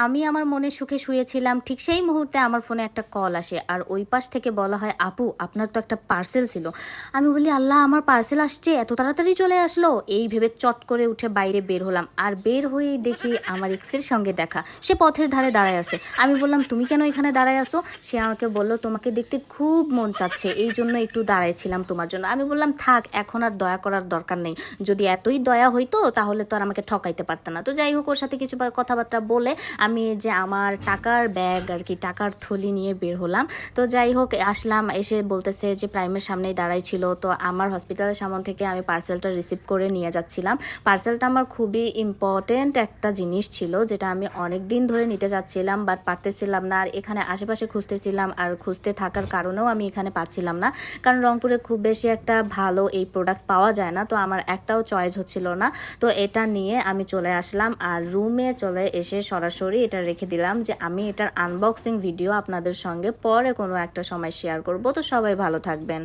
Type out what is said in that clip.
আমি আমার মনের সুখে শুয়েছিলাম, ঠিক সেই মুহূর্তে আমার ফোনে একটা কল আসে আর ওই পাশ থেকে বলা হয়, আপু আপনার তো একটা পার্সেল ছিল। আমি বলি, আল্লাহ, আমার পার্সেল আসছে, এত তাড়াতাড়ি চলে আসলো! এই ভেবে চট করে উঠে বাইরে বের হলাম, আর বের হয়েই দেখি আমার এক্সের সঙ্গে দেখা। সে পথের ধারে দাঁড়ায় আছে। আমি বললাম, তুমি কেন এখানে দাঁড়ায় আসো? সে আমাকে বলল, তোমাকে দেখতে খুব মন চাচ্ছে, এই জন্য একটু দাঁড়াইছিলাম তোমার জন্য। আমি বললাম, থাক, এখন আর দয়া করার দরকার নেই। যদি এতই দয়া হইতো তাহলে তো আর আমাকে ঠকাইতে পারত না। তো যাই হোক, ওর সাথে কিছু কথাবার্তা বলে আমি এই যে আমার টাকার ব্যাগ আর কি, টাকার থলি নিয়ে বের হলাম। তো যাই হোক, আসলাম, এসে বলতেছে যে প্রাইমের সামনেই দাঁড়াই ছিল। তো আমার হসপিটালের সামনে থেকে আমি পার্সেলটা রিসিভ করে নিয়ে যাচ্ছিলাম। পার্সেলটা আমার খুবই ইম্পর্টেন্ট একটা জিনিস ছিল, যেটা আমি অনেক দিন ধরে নিতে যাচ্ছিলাম, বাট পারতেছিলাম না। আর এখানে আশেপাশে খুঁজতেছিলাম, আর খুঁজতে থাকার কারণেও আমি এখানে পাচ্ছিলাম না, কারণ রংপুরে খুব বেশি একটা ভালো এই প্রোডাক্ট পাওয়া যায় না। তো আমার একটাও চয়েস হচ্ছিল না। তো এটা নিয়ে আমি চলে আসলাম, আর রুমে চলে এসে সরাসরি এটা রেখে দিলাম যে আমি এটার আনবক্সিং ভিডিও আপনাদের সঙ্গে পরে কোনো একটা সময় শেয়ার করব। তো সবাই ভালো থাকবেন।